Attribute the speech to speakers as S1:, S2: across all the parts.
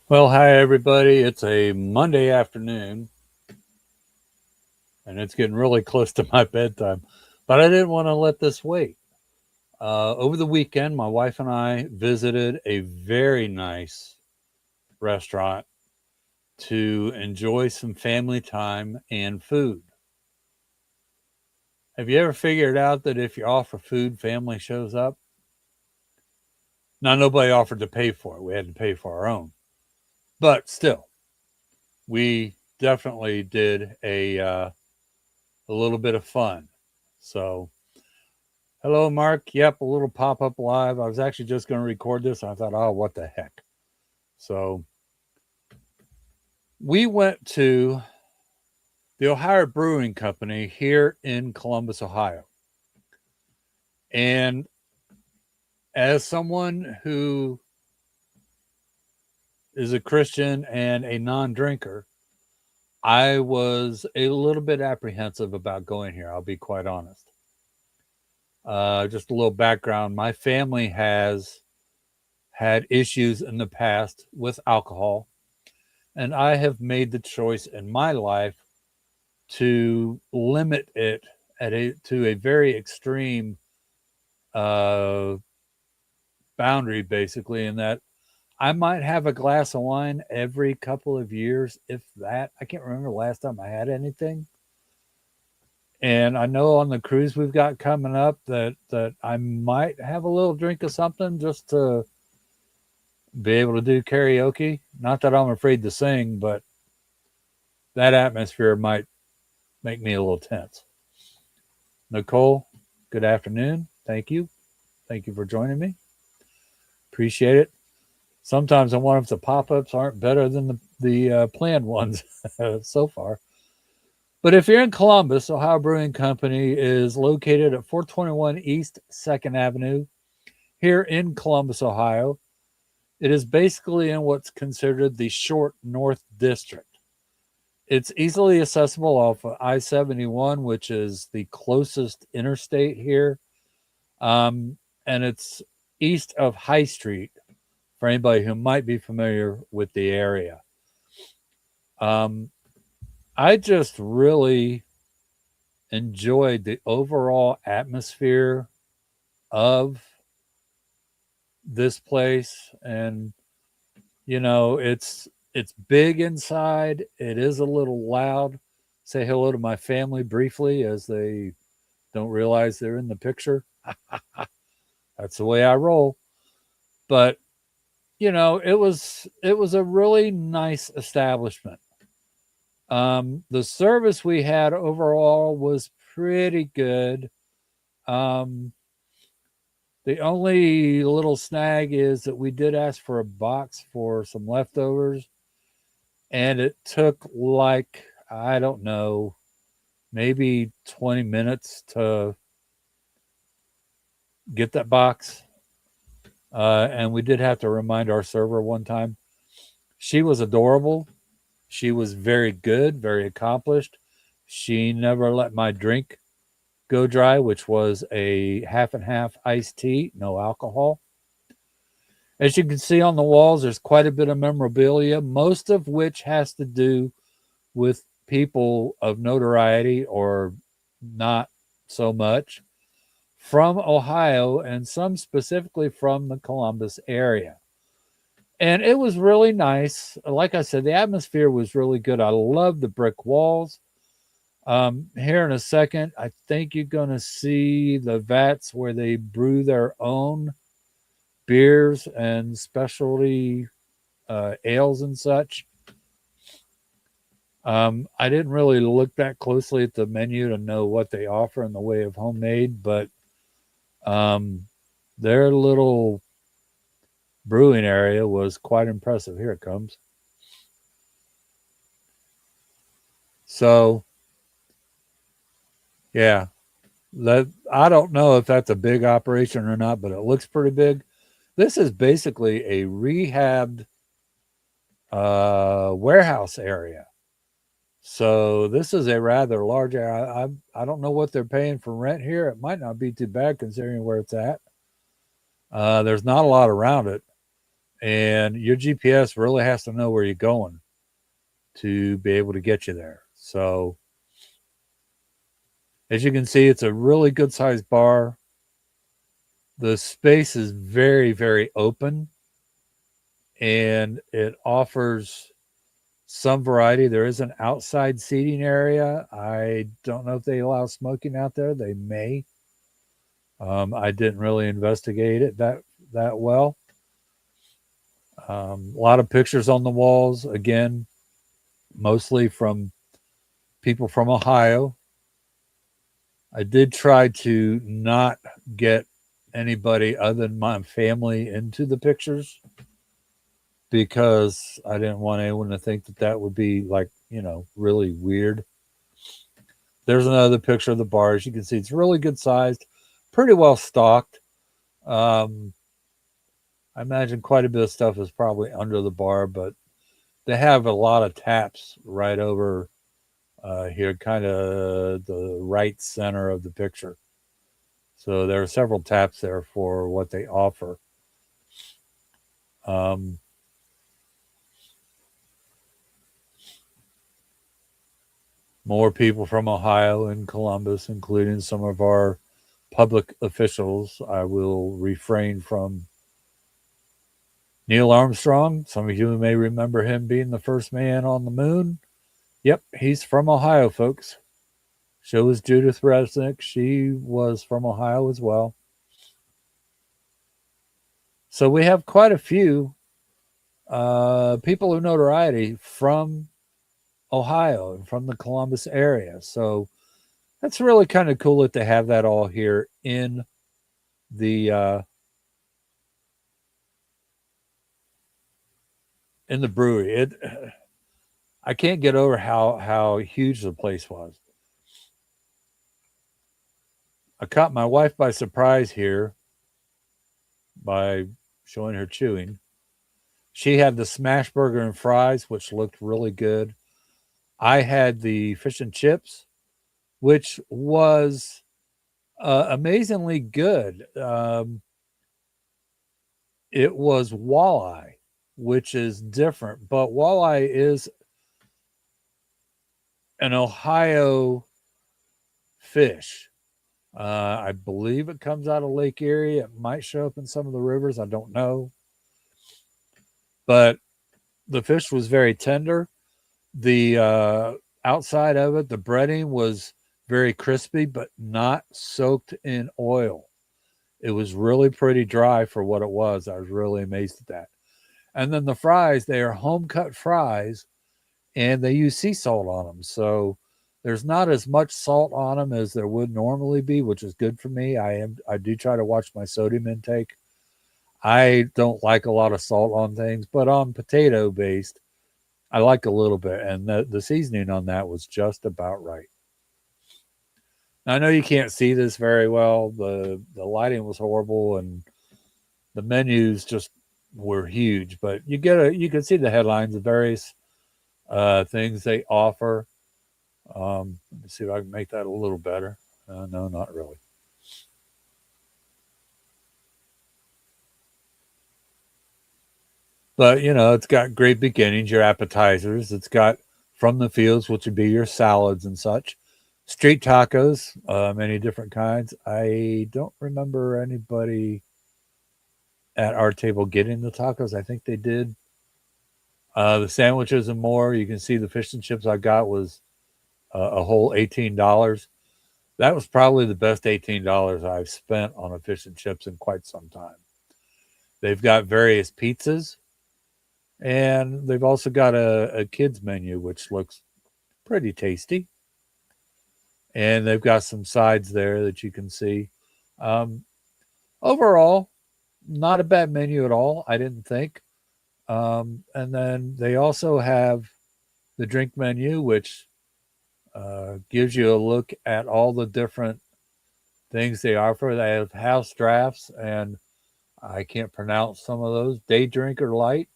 S1: Well, hi everybody. It's a Monday afternoon and it's getting really close to my bedtime, but I didn't want to let this wait. Over the weekend, my wife and I visited a very nice restaurant to enjoy some family time and food. Have you ever figured out that if you offer food, family shows up? Now, nobody offered to pay for it. We had to pay for our own. But still, we definitely did a little bit of fun. So, hello, Mark. Yep, a little pop up live. I was actually just going to record this. And I thought, oh, what the heck. So, we went to the Ohio Brewing Company here in Columbus, Ohio. And as someone who is a Christian and a non drinker, I was a little bit apprehensive about going here. I'll be quite honest. Just a little background. My family has had issues in the past with alcohol, and I have made the choice in my life to limit it to a very extreme uh, boundary, basically, in that I might have a glass of wine every couple of years, if that. I can't remember the last time I had anything. And I know on the cruise we've got coming up that I might have a little drink of something just to be able to do karaoke. Not that I'm afraid to sing, but that atmosphere might make me a little tense. Nicole, good afternoon. Thank you. Thank you for joining me. Appreciate it. Sometimes I wonder if the pop ups aren't better than the planned ones so far. But if you're in Columbus, Ohio Brewing Company is located at 421 East 2nd Avenue here in Columbus, Ohio. It is basically in what's considered the short North District. It's easily accessible off of I-71, which is the closest interstate here. And it's east of High Street for anybody who might be familiar with the area. Um, I just really enjoyed the overall atmosphere of this place, and it's big inside. It is a little loud. Say hello to my family briefly as they don't realize they're in the picture. That's the way I roll. But it was a really nice establishment. The service we had overall was pretty good. Um, the only little snag is that we did ask for a box for some leftovers, and it took like, I don't know, maybe 20 minutes to get that box. And we did have to remind our server one time. She was adorable. She was very good, very accomplished. She never let my drink go dry, which was a half and half iced tea, no alcohol. As you can see on the walls, there's quite a bit of memorabilia, most of which has to do with people of notoriety or not so much from Ohio, and some specifically from the Columbus area. And it was really nice. Like I said, the atmosphere was really good. I love the brick walls. Here in a second, I think you're going to see the vats where they brew their own beers and specialty ales and such. I didn't really look that closely at the menu to know what they offer in the way of homemade, but um, their little brewing area was quite impressive. Here it comes. So, yeah, that I don't know if that's a big operation or not, but it looks pretty big. This is basically a rehabbed warehouse area. So this is a rather large area. I don't know what they're paying for rent here. It might not be too bad considering where it's at. There's not a lot around it, and your GPS really has to know where you're going to be able to get you there. So, as you can see, it's a really good sized bar. The space is very, very open and it offers some variety. There is an outside seating area. I don't know if they allow smoking out there. They may. I didn't really investigate it that well. A lot of pictures on the walls. Again, mostly from people from Ohio. I did try to not get anybody other than my family into the pictures because I didn't want anyone to think that that would be like, really weird. There's another picture of the bar. As you can see, it's really good sized, pretty well stocked. Um, I imagine quite a bit of stuff is probably under the bar, but they have a lot of taps right over here, kind of the right center of the picture. So there are several taps there for what they offer. Um, More people from Ohio and Columbus, including some of our public officials. I will refrain from Neil Armstrong. Some of you may remember him being the first man on the moon. Yep, he's from Ohio, folks. So was Judith Resnick. She was from Ohio as well. So we have quite a few people of notoriety from Ohio and from the Columbus area. So that's really kind of cool to have that all here the uh, in the brewery. I can't get over how huge the place was. I caught my wife by surprise here by showing her chewing. She had the smash burger and fries, which looked really good. I had the fish and chips, which was amazingly good. It was walleye, which is different, but walleye is an Ohio fish. I believe it comes out of Lake Erie. It might show up in some of the rivers. I don't know. But the fish was very tender. The outside of it, the breading was very crispy, but not soaked in oil. It was really pretty dry for what it was. I was really amazed at that. And then the fries, they are home cut fries and they use sea salt on them. So there's not as much salt on them as there would normally be, which is good for me. I do try to watch my sodium intake. I don't like a lot of salt on things, but on potato based, I like a little bit, and the seasoning on that was just about right. Now, I know you can't see this very well. The lighting was horrible, and the menus just were huge. But you can see the headlines, the various things they offer. Let me see if I can make that a little better. No, not really. But it's got great beginnings, your appetizers. It's got from the fields, which would be your salads and such. Street tacos, many different kinds. I don't remember anybody at our table getting the tacos. I think they did. The sandwiches and more. You can see the fish and chips I got was a whole $18. That was probably the best $18 I've spent on a fish and chips in quite some time. They've got various pizzas, and they've also got a kids menu, which looks pretty tasty. And they've got some sides there that you can see. Um, Overall, not a bad menu at all, I didn't think. And then they also have the drink menu, which gives you a look at all the different things they offer. They have house drafts, and I can't pronounce some of those. Day Drinker Light,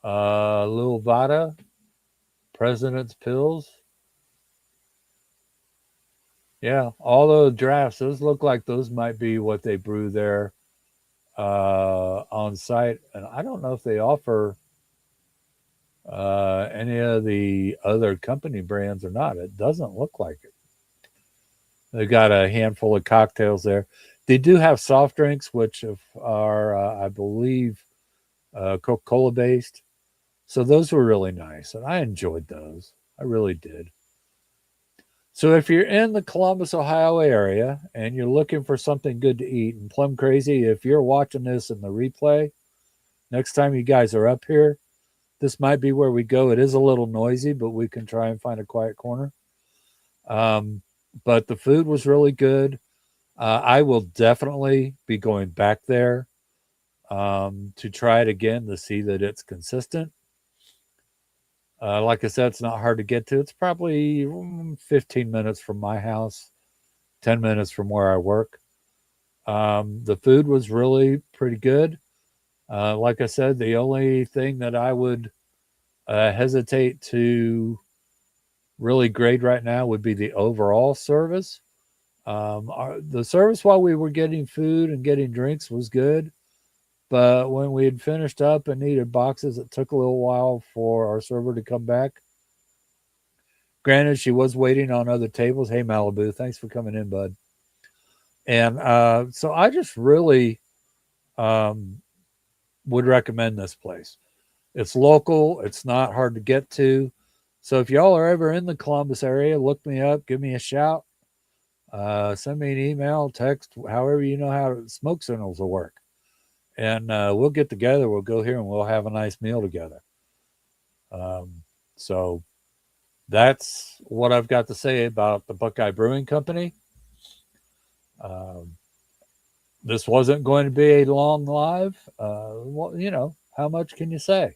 S1: Lil Vada, President's Pills. Yeah, all those drafts, those look like those might be what they brew there on site, and I don't know if they offer any of the other company brands or not. It doesn't look like it. They got a handful of cocktails there. They do have soft drinks, which are, I believe, Coca Cola based. So those were really nice, and I enjoyed those. I really did. So if you're in the Columbus, Ohio area and you're looking for something good to eat, and plum crazy, if you're watching this in the replay, next time you guys are up here, this might be where we go. It is a little noisy, but we can try and find a quiet corner. Um, but the food was really good. I will definitely be going back there to try it again to see that it's consistent. Like I said, it's not hard to get to. It's probably 15 minutes from my house, 10 minutes from where I work. The food was really pretty good. Like I said, the only thing that I would hesitate to really grade right now would be the overall service. The service while we were getting food and getting drinks was good. But when we had finished up and needed boxes, it took a little while for our server to come back. Granted, she was waiting on other tables. Hey, Malibu, thanks for coming in, bud. And so I just really um, would recommend this place. It's local, it's not hard to get to. So if y'all are ever in the Columbus area, look me up, give me a shout, send me an email, text, however you know how smoke signals will work. And we'll get together, we'll go here and we'll have a nice meal together. So that's what I've got to say about the Buckeye Brewing Company. Um, this wasn't going to be a long live. Well, you know, how much can you say?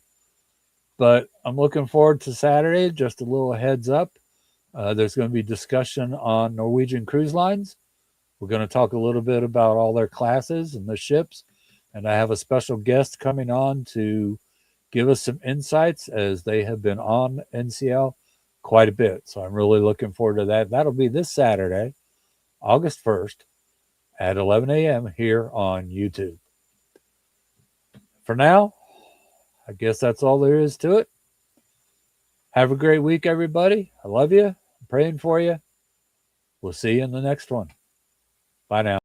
S1: But I'm looking forward to Saturday. Just a little heads up. There's going to be discussion on Norwegian Cruise Lines. We're going to talk a little bit about all their classes and the ships. And I have a special guest coming on to give us some insights as they have been on NCL quite a bit. So I'm really looking forward to that. That'll be this Saturday, August 1st at 11 a.m. here on YouTube. For now, I guess that's all there is to it. Have a great week, everybody. I love you. I'm praying for you. We'll see you in the next one. Bye now.